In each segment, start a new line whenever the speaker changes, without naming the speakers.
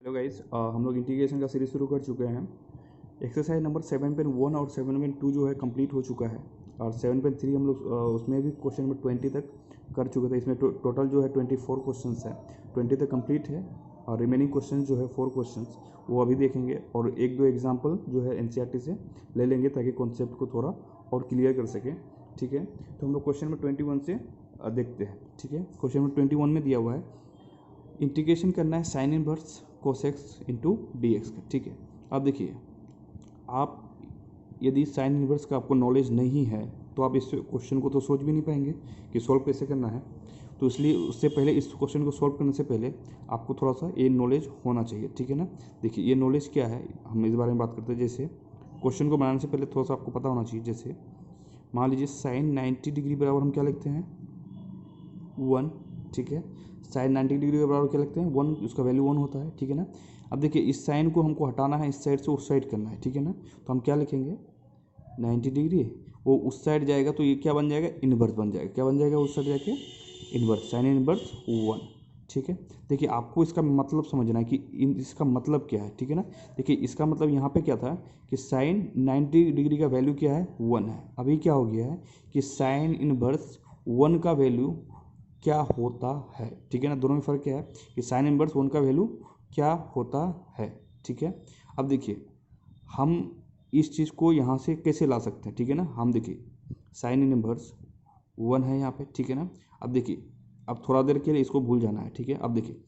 Hello guys, हम लोग integration का सीरीज शुरू कर चुके हैं। एक्सरसाइज नंबर 7.1 और 7.2 जो है कंप्लीट हो चुका है और 7.3 हम लोग उसमें भी क्वेश्चन नंबर 20 तक कर चुके थे। इसमें टोटल जो है 24 क्वेश्चंस है, 20 तक कंप्लीट है और रिमेनिंग क्वेश्चन जो है 4 क्वेश्चंस वो अभी देखेंगे और एक दो एग्जाम्पल जो है एनसीईआरटी से ले लेंगे ताकि कॉन्सेप्ट को थोड़ा और क्लियर कर सकें। ठीक है, तो हम लोग क्वेश्चन नंबर 21 से देखते हैं। ठीक है, क्वेश्चन नंबर 21 में दिया हुआ है इंटीग्रेशन करना है sine inverse cos x into D X का। ठीक है, अब देखिए, आप यदि साइन इनवर्स का आपको नॉलेज नहीं है तो आप इस क्वेश्चन को तो सोच भी नहीं पाएंगे कि सॉल्व कैसे करना है। तो इसलिए उससे पहले इस क्वेश्चन को सॉल्व करने से पहले आपको थोड़ा सा ये नॉलेज होना चाहिए। ठीक है ना, देखिए ये नॉलेज क्या है, हम इस बारे में बात करते हैं। जैसे क्वेश्चन को बनाने से पहले थोड़ा सा आपको पता होना चाहिए। जैसे मान लीजिए साइन 90 डिग्री बराबर हम क्या लिखते हैं 1। ठीक है, साइन 90 डिग्री के बराबर क्या लिखते हैं 1, उसका वैल्यू 1 होता है। ठीक है ना, अब देखिए इस साइन को हमको हटाना है, इस साइड से उस साइड करना है। ठीक है ना, तो हम क्या लिखेंगे 90 डिग्री, वो उस साइड जाएगा तो ये क्या बन जाएगा इनवर्स बन जाएगा। क्या बन जाएगा उस साइड जाके इनवर्स, साइन इनवर्स 1। ठीक है, देखिए आपको इसका मतलब समझना है कि इसका मतलब क्या है। ठीक है ना, देखिए इसका मतलब यहाँ पे क्या था कि साइन 90 डिग्री का वैल्यू क्या है 1 है। अभी क्या हो गया है कि साइन इनवर्स 1 का वैल्यू क्या होता है। ठीक है ना, दोनों में फ़र्क क्या है कि साइन इनवर्स 1 का वैल्यू क्या होता है। ठीक है, अब देखिए हम इस चीज़ को यहाँ से कैसे ला सकते हैं। ठीक है ना, हम देखिए साइन इनवर्स 1 है यहाँ पे। ठीक है ना, अब देखिए अब थोड़ा देर के लिए इसको भूल जाना है। ठीक है, अब देखिए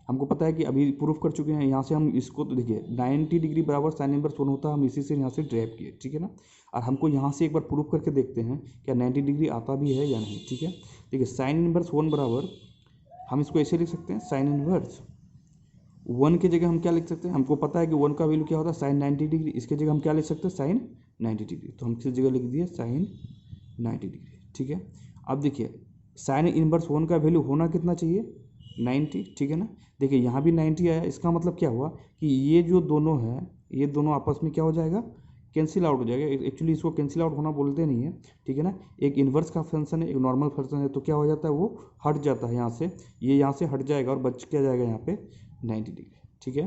हमको पता है कि अभी प्रूफ कर चुके हैं यहाँ से हम इसको, तो देखिए 90 डिग्री बराबर साइन इनवर्स 1 होता है, हम इसी से यहाँ से ड्राइव किए। ठीक है ना, और हमको यहाँ से एक बार प्रूफ करके देखते हैं क्या 90 डिग्री आता भी है या नहीं। ठीक है, देखिए साइन इनवर्स 1 बराबर हम इसको ऐसे लिख सकते हैं, साइन इनवर्स 1 की जगह हम क्या लिख सकते हैं, हमको पता है कि 1 का वैल्यू क्या होता है साइन 90 डिग्री, इसके जगह हम क्या लिख सकते हैं साइन 90 डिग्री, तो हम किस जगह लिख दिए साइन 90 डिग्री। ठीक है, अब देखिए साइन इनवर्स 1 का वैल्यू होना कितना चाहिए 90। ठीक है ना, देखिए यहाँ भी 90 आया, इसका मतलब क्या हुआ कि ये जो दोनों है ये दोनों आपस में क्या हो जाएगा कैंसिल आउट हो जाएगा। एक्चुअली इसको कैंसिल आउट होना बोलते नहीं है। ठीक है ना, एक इन्वर्स का फंक्शन है, एक नॉर्मल फंक्शन है, तो क्या हो जाता है वो हट जाता है यहाँ से, ये यहाँ से हट जाएगा और बच क्या जाएगा यहाँ पे 90 डिग्री। ठीक है,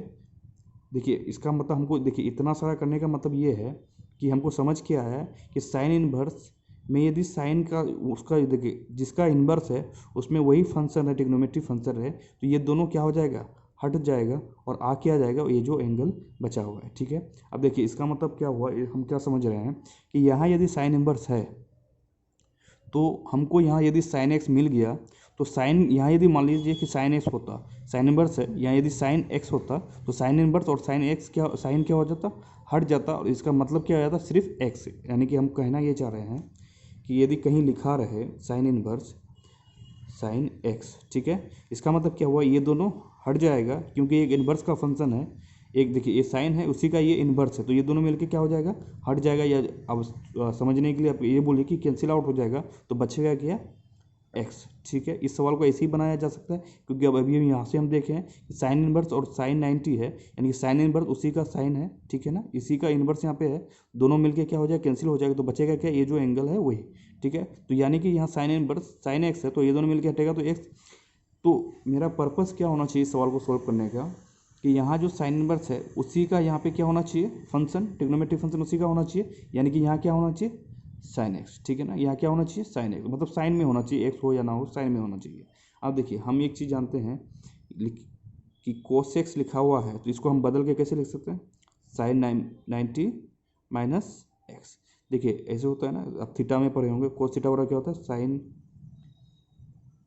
देखिए इसका मतलब हमको, देखिए इतना सारा करने का मतलब ये है कि हमको समझ के आया है कि साइन इनवर्स में यदि साइन का उसका देखिए जिसका इन्वर्स है उसमें वही फंक्शन है, ट्रिग्नोमेट्री फंक्शन है, तो ये दोनों क्या हो जाएगा हट जाएगा और आ क्या जाएगा ये जो एंगल बचा हुआ है। ठीक है, अब देखिए इसका मतलब क्या हुआ, हम क्या समझ रहे हैं कि यहाँ यदि साइन इनवर्स है तो हमको यहाँ यदि साइन एक्स मिल गया तो साइन यहाँ यदि मान लीजिए कि साइन एक्स होता, साइन इनवर्स है, यहाँ यदि साइन एक्स होता तो साइन इनवर्स और साइन एक्स क्या, साइन क्या हो जाता हट जाता और इसका मतलब क्या हो जाता सिर्फ एक्स। यानी कि हम कहना ये चाह रहे हैं कि यदि कहीं लिखा रहे साइन इनवर्स साइन एक्स, ठीक है, इसका मतलब क्या हुआ ये दोनों हट जाएगा क्योंकि एक इन्वर्स का फंक्शन है, एक देखिए ये साइन है उसी का ये इन्वर्स है, तो ये दोनों मिलके क्या हो जाएगा हट जाएगा। या अब समझने के लिए आप ये बोलिए कि कैंसिल आउट हो जाएगा तो बचेगा क्या एक्स। ठीक है, इस सवाल को ऐसे ही बनाया जा सकता है क्योंकि अब अभी यहाँ से हम देखें कि साइन इनवर्स और साइन 90 है, यानी कि साइन इनवर्स उसी का साइन है। ठीक है ना, इसी का इनवर्स यहाँ पे है, दोनों मिलके क्या हो जाएगा कैंसिल हो जाएगा, तो बचेगा क्या ये जो एंगल है वही। ठीक है, तो यानी कि यहाँ साइन इनवर्स साइन एक्स है तो ये दोनों मिलके हटेगा तो एक्स। तो मेरा पर्पस क्या होना चाहिए इस सवाल को सोल्व करने का कि यहाँ जो साइन इनवर्स है उसी का यहाँ पे क्या होना चाहिए फंक्शन, ट्रिग्नोमेट्रिक फंक्शन उसी का होना चाहिए, यानी कि यहाँ क्या होना चाहिए साइन एक्स। ठीक है ना, यहाँ क्या होना चाहिए साइन एक्स, मतलब साइन में होना चाहिए, एक्स हो या ना हो साइन में होना चाहिए। अब देखिए हम एक चीज़ जानते हैं कि कोस एक्स लिखा हुआ है तो इसको हम बदल के कैसे लिख सकते हैं साइन 90 माइनस एक्स। देखिए ऐसे होता है ना, अब थीटा में पढ़े होंगे, कोस थीटा बराबर क्या होता है साइन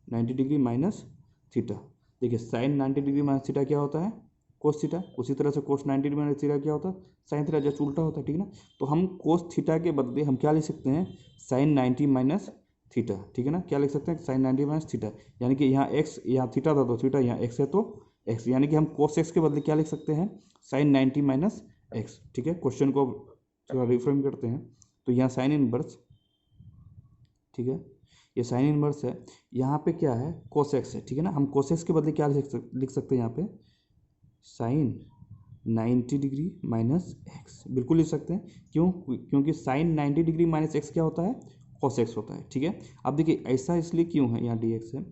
90 डिग्री माइनस थीटा। देखिए साइन 90 डिग्री माइनस थीटा क्या होता है कोस थीटा, उसी तरह से कोस 90 डिग्री माइनस थीटा क्या होता है साइन थीटा, जस्ट उल्टा होता है। ठीक है ना, तो हम कोस थीटा के बदले हम क्या लिख सकते हैं साइन 90 माइनस थीटा। ठीक है ना, क्या लिख सकते हैं साइन 90 माइनस थीटा, यानी कि यहाँ एक्स यहाँ थीटा था तो थीटा, यहाँ एक्स है तो एक्स, यानी कि हम कोस एक्स के बदले क्या लिख सकते हैं साइन 90 माइनस एक्स। ठीक है, क्वेश्चन को थोड़ा रिफ्रेम करते हैं तो यहाँ साइन इनवर्स, ठीक है ये साइन इनवर्स है, यहाँ पे क्या है कोस एक्स है। ठीक है ना, हम कोस एक्स के बदले क्या लिख सकते हैं यहाँ पे साइन 90 डिग्री माइनस एक्स, बिल्कुल लिख सकते हैं। क्यों, क्योंकि साइन 90 डिग्री माइनस एक्स क्या होता है कॉस एक्स होता है। ठीक है, अब देखिए ऐसा इसलिए क्यों है, यहाँ डी एक्स है,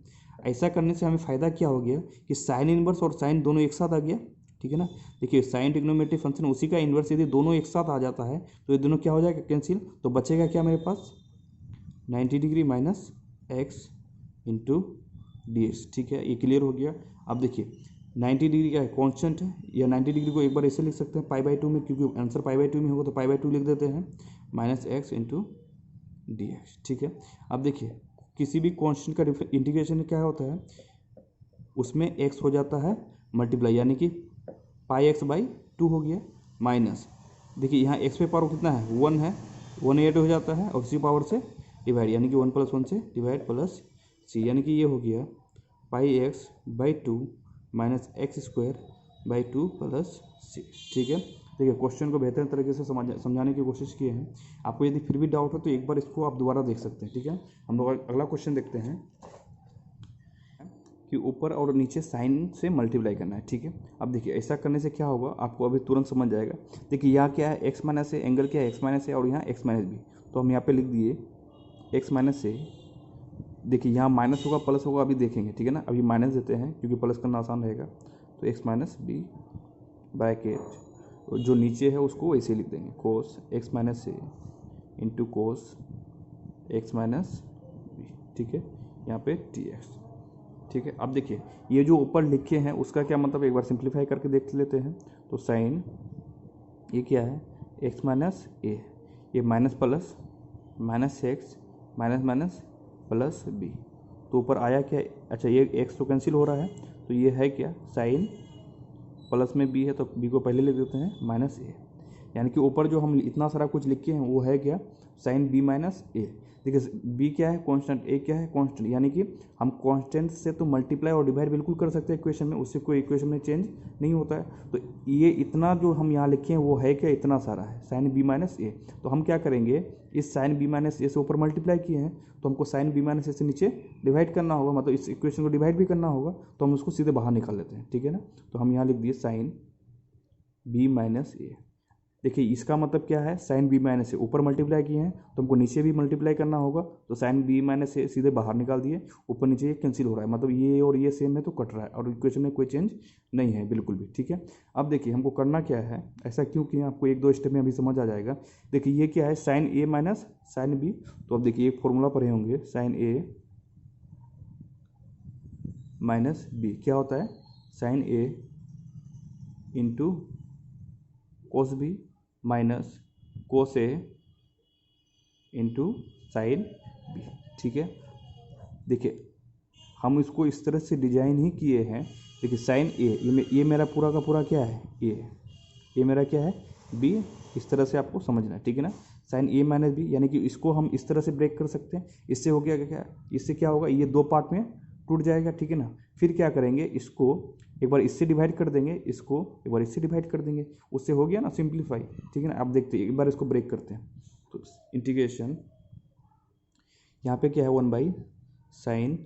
ऐसा करने से हमें फ़ायदा क्या हो गया कि साइन इनवर्स और साइन दोनों एक साथ आ गया ठीक है ना। देखिए साइन ट्रिग्नोमेट्रिक फंक्शन उसी का इन्वर्स यदि दोनों एक साथ आ जाता है तो ये दोनों क्या हो जाएगा, कैंसिल। तो बचेगा क्या मेरे पास, 90 degree minus x into D x. ठीक है, ये क्लियर हो गया। अब देखिए 90 डिग्री क्या है, कॉन्स्टेंट है, या 90 डिग्री को एक बार ऐसे लिख सकते हैं π/2 में, क्योंकि आंसर π/2 में होगा तो π/2 लिख देते हैं, minus x into D x. ठीक है, अब देखिए किसी भी कॉन्स्टेंट का इंटीग्रेशन क्या होता है, उसमें एक्स हो जाता है मल्टीप्लाई, यानी कि πx/2 हो गया, माइनस देखिए यहाँ एक्स पे पावर कितना है, 1 है, 1 ऐड हो जाता है और उसी पावर से डिवाइड, यानी कि 1 + 1 से डिवाइड प्लस सी, यानी कि ये हो गया πx/2 minus x²/2 plus C. ठीक है, देखिए क्वेश्चन को बेहतर तरीके से समझाने की कोशिश किए हैं। आपको यदि फिर भी डाउट हो तो एक बार इसको आप दोबारा देख सकते हैं। ठीक है, हम लोग अगला क्वेश्चन देखते हैं कि ऊपर और नीचे साइन से मल्टीप्लाई करना है। ठीक है, अब देखिए ऐसा करने से क्या होगा आपको अभी तुरंत समझ जाएगा। देखिए यहाँ क्या है, x माइनस ए, एंगल क्या है x माइनस ए, और यहाँ x माइनस बी, तो हम यहाँ पे लिख दिए x माइनस ए। देखिए यहाँ माइनस होगा प्लस होगा अभी देखेंगे, ठीक है ना, अभी माइनस देते हैं क्योंकि प्लस करना आसान रहेगा, तो x माइनस बी ब्रैकेट जो नीचे है उसको ऐसे लिख देंगे, cos x minus A into cos x minus B. ठीक है, यहाँ पे dx। ठीक है, अब देखिए ये जो ऊपर लिखे हैं उसका क्या मतलब, एक बार सिंप्लीफाई करके देख लेते हैं। तो साइन ये क्या है, x माइनस ए, ये minus plus minus x minus minus plus B, तो ऊपर आया क्या, अच्छा ये x तो कैंसिल हो रहा है, तो ये है क्या, साइन प्लस में b है तो b को पहले लिख देते हैं माइनस ए, यानी कि ऊपर जो हम इतना सारा कुछ लिखे हैं वो है क्या, साइन b माइनस ए। देखिए b क्या है कांस्टेंट, a क्या है कांस्टेंट, यानी कि हम कांस्टेंट से तो मल्टीप्लाई और डिवाइड बिल्कुल कर सकते हैं इक्वेशन में, उससे कोई इक्वेशन में चेंज नहीं होता है। तो ये इतना जो हम यहाँ लिखे हैं वो है क्या, इतना सारा है साइन b माइनस ए। तो हम क्या करेंगे, इस साइन b माइनस ए से ऊपर मल्टीप्लाई किए हैं तो हमको साइन b माइनस ए से नीचे डिवाइड करना होगा, मतलब इस इक्वेशन को डिवाइड भी करना होगा, तो हम उसको सीधे बाहर निकाल लेते हैं। ठीक है ना, तो हम यहाँ लिख दिए साइन b माइनस ए। देखिए इसका मतलब क्या है, साइन b माइनस ए ऊपर मल्टीप्लाई किए हैं तो हमको नीचे भी मल्टीप्लाई करना होगा, तो साइन b माइनस ए सीधे बाहर निकाल दिए, ऊपर नीचे ये कैंसिल हो रहा है, मतलब ये और ये सेम है तो कट रहा है, और इक्वेशन में कोई चेंज नहीं है बिल्कुल भी। ठीक है, अब देखिए हमको करना क्या है, ऐसा क्यों किया आपको एक दो स्टेप में अभी समझ आ जाएगा। देखिए ये क्या है, साइन ए माइनस साइन बी, तो अब देखिए एक फॉर्मूला पढ़े होंगे, साइन ए माइनस बी क्या होता है, sine A into cos B minus cos A into sine B. ठीक है, देखिए हम इसको इस तरह से डिजाइन ही किए हैं। देखिए साइन ए, ये मेरा पूरा का पूरा क्या है, ये मेरा क्या है बी, इस तरह से आपको समझना है। ठीक है ना, साइन ए माइनस बी, यानी कि इसको हम इस तरह से ब्रेक कर सकते हैं, इससे हो गया क्या, इससे क्या होगा, ये दो पार्ट में टूट जाएगा। ठीक है ना, फिर क्या करेंगे, इसको एक बार इससे डिवाइड कर देंगे, इसको एक बार इससे डिवाइड कर देंगे, उससे हो गया ना सिंप्लीफाई। ठीक है ना, आप देखते हैं एक बार इसको ब्रेक करते हैं, तो इंटीग्रेशन यहाँ पे क्या है, 1 साइन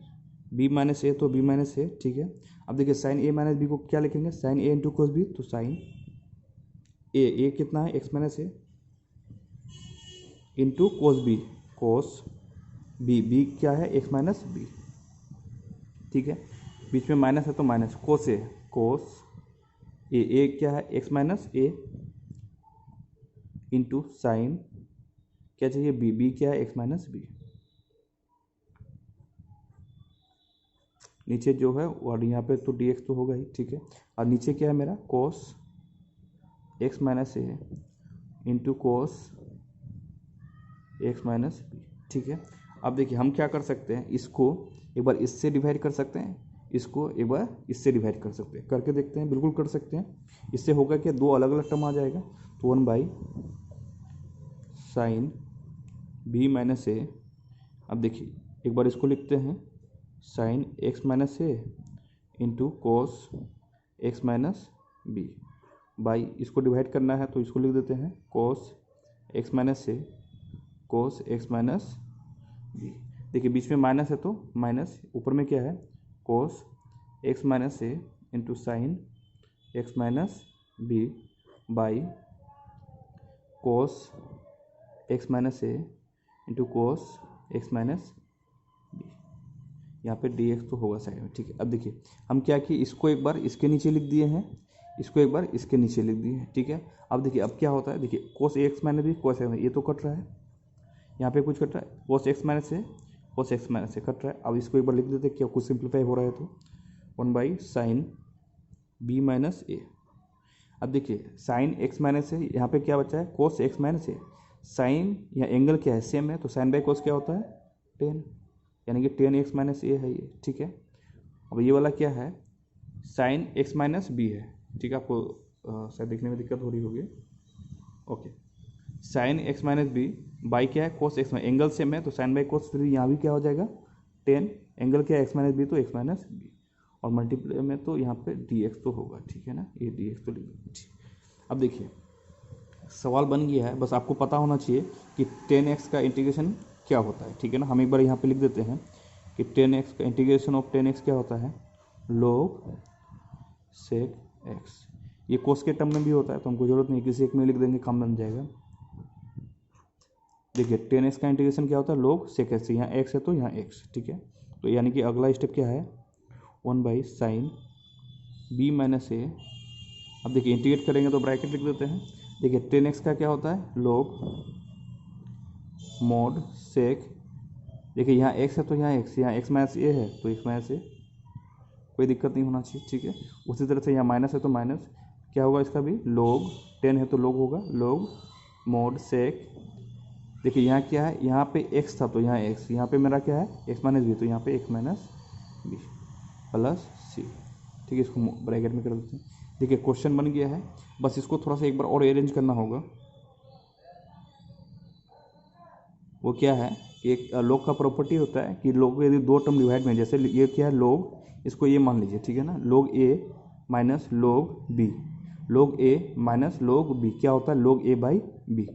बी माइनस ए, तो बी माइनस ए। ठीक है, अब देखिए साइन ए माइनस बी को क्या लिखेंगे, sign A into cos B, तो साइन ए कितना है, x minus A into cos B क्या है, एक्स माइनस बी। ठीक है, बीच में माइनस है तो माइनस, कोस ए क्या है, x minus A into sign क्या चाहिए, बी क्या है, एक्स माइनस बी। नीचे जो है और यहाँ पे तो dx तो होगा ही। ठीक है, और नीचे क्या है मेरा, cos x minus A into cos x minus B. ठीक है, अब देखिए हम क्या कर सकते हैं, इसको एक बार इससे डिवाइड कर सकते हैं, इसको एक बार इससे डिवाइड कर सकते हैं, करके देखते हैं, बिल्कुल कर सकते हैं। इससे होगा कि दो अलग अलग टर्म आ जाएगा, तो 1 साइन बी माइनस ए। अब देखिए एक बार इसको लिखते हैं, sine x minus A into cos x minus B by, इसको डिवाइड करना है तो इसको लिख देते हैं, cos x minus A cos x minus B. देखिए बीच में माइनस है तो माइनस, ऊपर में क्या है, cos x minus A into sine x minus B by cos x minus A into cos x minus B. यहाँ पे dx तो होगा साइड में। ठीक है, अब देखिए हम क्या किए, इसको एक बार इसके नीचे लिख दिए हैं, इसको एक बार इसके नीचे लिख दिए, ठीक है। अब देखिए अब क्या होता है, देखिए cos x minus B cos x, ये तो कट रहा है, यहाँ पे कुछ कट रहा है, कोस एक्स माइनस से कोस एक्स माइनस से कट रहा है। अब इसको एक बार लिख देते क्या कुछ सिंप्लीफाई हो रहा है तो 1/sin b माइनस ए। अब देखिए साइन एक्स माइनस है, यहाँ पे क्या बचा है कोस एक्स माइनस ए। साइन या एंगल क्या है सेम है, तो साइन बाई कोस क्या होता है 10, यानी कि 10x माइनस ए है ये, ठीक है। अब ये वाला क्या है साइन एक्स माइनस बी है, ठीक है। आपको शायद देखने में दिक्कत हो रही होगी, okay. Sine x minus B by क्या है कोस एक्स, एंगल सेम है तो साइन बाई कोस, फिर यहाँ भी क्या हो जाएगा 10, एंगल क्या है एक्स माइनस बी तो एक्स माइनस बी, और मल्टीप्लाई में तो यहाँ पे डी एक्स तो होगा, ठीक है ना, ये डी एक्स तो लिख दीजिए। अब देखिए सवाल बन गया है, बस आपको पता होना चाहिए कि 10x का इंटीग्रेशन क्या होता है, ठीक है ना। हम एक बार यहाँ पे लिख देते हैं कि 10x का इंटीग्रेशन ऑफ 10x क्या होता है log sec x। ये कोस के टर्म में भी होता है तो हमको जरूरत नहीं, किसी एक में लिख देंगे काम बन जाएगा। देखिए 10x का इंटीग्रेशन क्या होता है log sec x, यहाँ x है तो यहाँ x, ठीक है। तो यानी कि अगला स्टेप क्या है 1/sin b माइनस ए। अब देखिए इंटीग्रेट करेंगे तो ब्रैकेट लिख देते हैं। देखिए 10x का क्या होता है log mod sec, देखिए यहाँ x है तो यहाँ x, यहाँ x माइनस ए है तो x माइनस ए, कोई दिक्कत नहीं होना चाहिए, ठीक है। उसी तरह से यहाँ माइनस है तो माइनस क्या होगा इसका भी log 10 है तो log होगा log mod sec। देखिए यहाँ क्या है, यहाँ पे x था तो यहाँ x, यहाँ पे मेरा क्या है x माइनस बी तो यहाँ पे x minus B plus C, ठीक है। इसको ब्रैकेट में कर देते हैं। देखिए क्वेश्चन बन गया है, बस इसको थोड़ा सा एक बार और अरेंज करना होगा। वो क्या है कि एक log का प्रॉपर्टी होता है कि log यदि दो टर्म डिवाइड में, जैसे ये क्या है log, इसको ये मान लीजिए, ठीक है ना, log a minus log b, log a minus log b क्या होता है log a बाई b।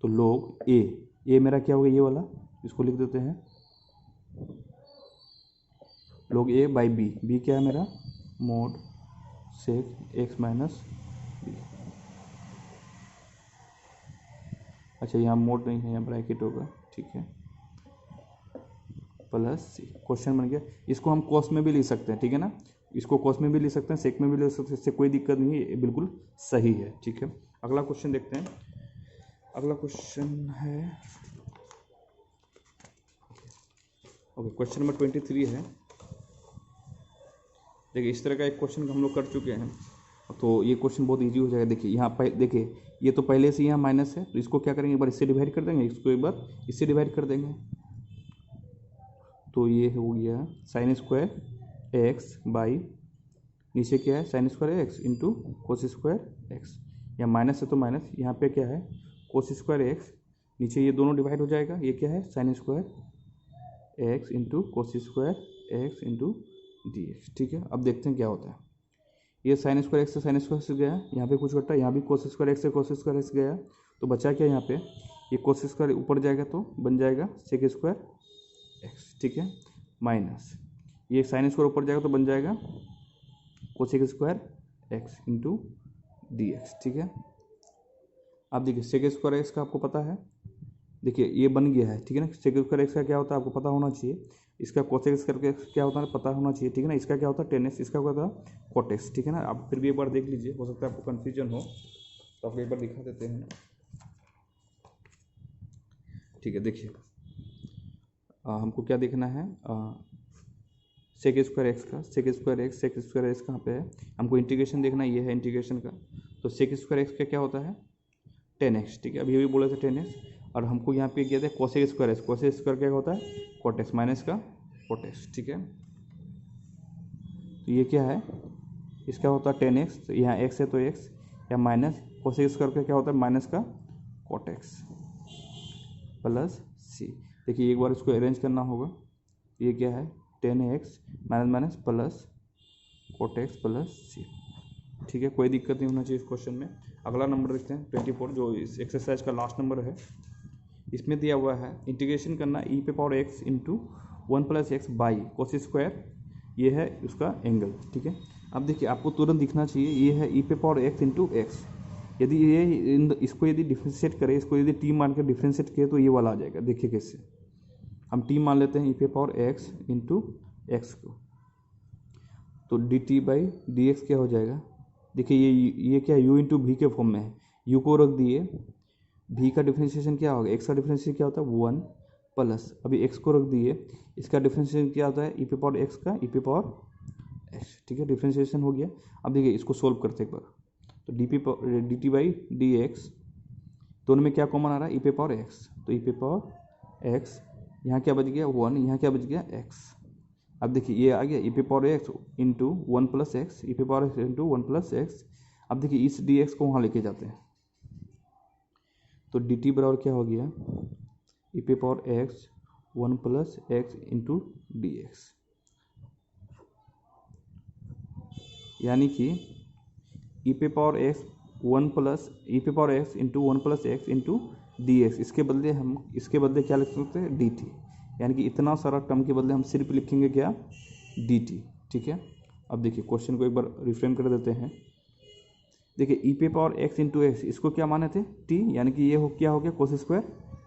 तो log a मेरा क्या होगा ये वाला, इसको लिख देते हैं log a बाई b क्या है मेरा mod sec x minus b। अच्छा यहाँ मोड नहीं है, यहाँ ब्रैकेट होगा, ठीक है, प्लस सी। क्वेश्चन बन गया। इसको हम कॉस में भी लिख सकते हैं, ठीक है ना, इसको कॉस में भी लिख सकते हैं, सेक में भी लिख सकते हैं, इससे कोई दिक्कत नहीं है, ये बिल्कुल सही है, ठीक है। अगला क्वेश्चन देखते हैं। अगला क्वेश्चन है ओके, क्वेश्चन नंबर 23 है। देखिए इस तरह का एक क्वेश्चन हम लोग कर चुके हैं, तो ये क्वेश्चन बहुत इजी हो जाएगा। देखिए यहाँ पर देखिए ये तो पहले से यहाँ माइनस है, तो इसको क्या करेंगे एक बार इससे डिवाइड कर देंगे, इसको एक बार इससे डिवाइड कर देंगे, तो ये हो गया साइन स्क्वायर एक्स बाई नीचे क्या है sine square x into cos square x, या माइनस है तो माइनस, यहाँ पे क्या है कोस स्क्वायर एक्स, नीचे ये दोनों डिवाइड हो जाएगा, ये क्या है sine square x into cos square x into D x, ठीक है। अब देखते हैं क्या होता है। ये साइन स्क्वायर एक्स से साइन स्क्वायर से गया, यहाँ पे कुछ घटा, यहाँ भी कोस स्क्वायर एक्स से कोस स्क्वायर एक्स गया, तो बचा क्या यहाँ पे ये कोस स्क्वायर ऊपर जाएगा तो बन जाएगा सेक स्क्वायर एक्स, ठीक है, माइनस ये साइन स्क्वायर ऊपर जाएगा तो बन जाएगा cosec square x into D x, ठीक है। अब देखिए सेक स्क्वायर एक्स का आपको पता है, देखिए ये बन गया है, ठीक है ना। सेक स्क्वायर एक्स का क्या होता है आपको पता होना चाहिए, इसका कोसेक स्क्वायर एक्स क्या होता है पता होना चाहिए, ठीक है ना। इसका क्या होता है 10x, इसका क्या होता है cot x, ठीक है ना। आप फिर भी एक बार देख लीजिए, हो सकता है आपको कन्फ्यूजन हो, तो आपको एक बार दिखा देते हैं, ठीक है। देखिए हमको क्या देखना है सेक स्क्वायर एक्स का, सेक स्क्वायर एक्स कहाँ पे है, हमको इंटीग्रेशन देखना, ये है इंटीग्रेशन का, तो सेक स्क्वायर एक्स का क्या होता है 10x, ठीक है। अभी भी बोले थे 10x, और हमको यहाँ पे क्या था cosec square x, cosec square क्या होता है cot x माइनस का cot x, ठीक है। तो ये क्या है इसका होता है 10x, तो यहाँ x है तो x, या माइनस कोसेक स्क्वायर का क्या होता है माइनस का cot x प्लस सी। देखिए एक बार इसको अरेंज करना होगा, ये क्या है 10x minus minus plus cot x plus C, ठीक है, कोई दिक्कत नहीं होना चाहिए इस क्वेश्चन में। अगला नंबर देखते हैं 24, जो इस एक्सरसाइज का लास्ट नंबर है। इसमें दिया हुआ है इंटीग्रेशन करना ई पे power X into 1 plus x by cos square, ये है उसका एंगल, ठीक है। अब देखिए आपको तुरंत दिखना चाहिए, ये है ई पे पावर एक्स इंटू एक्स, यदि ये इसको यदि डिफ्रेंशिएट करें, इसको यदि टी मान कर डिफ्रेंशिएट किए तो ये वाला आ जाएगा। देखिए कैसे, हम टी मान लेते हैं ई पे पावर एक्स इंटू एक्स को, तो D T by D x क्या हो जाएगा देखिए ये क्या u इंटू भी के फॉर्म में है, u को रख दिए, भी का डिफ्रेंशिएशन क्या होगा, x का डिफ्रेंशिएशन क्या होता है 1 प्लस, अभी x को रख दिए, इसका डिफ्रेंशिएशन क्या होता है e पे पावर x का e पे पावर x, ठीक है, डिफ्रेंशिएशन हो गया। अब देखिए इसको सोल्व करते एक बार, तो D T by D x, दोनों में क्या कॉमन आ रहा है e पे पावर x, तो e पे पावर x, यहाँ क्या बच गया 1, यहाँ क्या बच गया x। अब देखिए ये आ गया e पे power x into 1 plus X, E पे power x into 1 plus X. अब देखिए इस dx को वहाँ लेके जाते हैं, तो dt बराबर क्या हो गया e पे power x 1 plus x into D x, यानी कि ई पे पावर एक्स 1 प्लस ई पे power X into 1 plus x into D x, इसके बदले क्या लिख सकते हैं डी टी, यानी कि इतना सारा टर्म के बदले हम सिर्फ लिखेंगे क्या डी टी, ठीक है। अब देखिए क्वेश्चन को एक बार रिफ्रेम कर देते हैं। देखिए ई पे पावर एक्स इंटू एक्स, इसको क्या माने थे टी, यानी कि ये क्या हो गया कोस स्क्वायर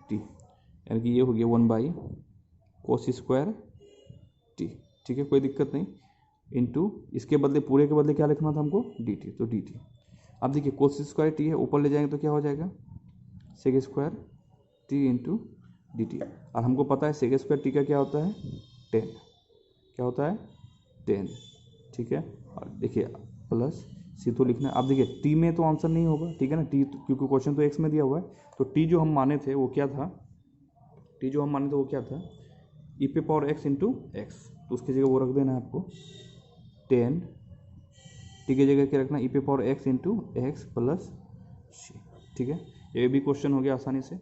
टी, यानी कि ये हो गया 1 बाई कोस स्क्वायर टी, ठीक है, कोई दिक्कत नहीं, इंटू इसके बदले पूरे के बदले क्या लिखना था हमको डी टी, तो डी टी। अब देखिए कोस स्क्वायर टी है, ऊपर ले जाएंगे तो क्या हो जाएगा sec square t into d t, और हमको पता है सेक स्क्वायर टी का क्या होता है 10, क्या होता है 10, ठीक है। और देखिए प्लस सी तो लिखना है। अब देखिए टी में तो आंसर नहीं होगा, ठीक है ना, टी क्योंकि क्वेश्चन तो एक्स में दिया हुआ है, तो टी जो हम माने थे वो क्या था, टी जो हम माने थे वो क्या था ई पे पावर एक्स इंटू एक्स, तो उसकी जगह वो रख देना है आपको 10, टी की जगह क्या रखना ई पे power X into X plus C, ठीक है। ये भी क्वेश्चन हो गया आसानी से।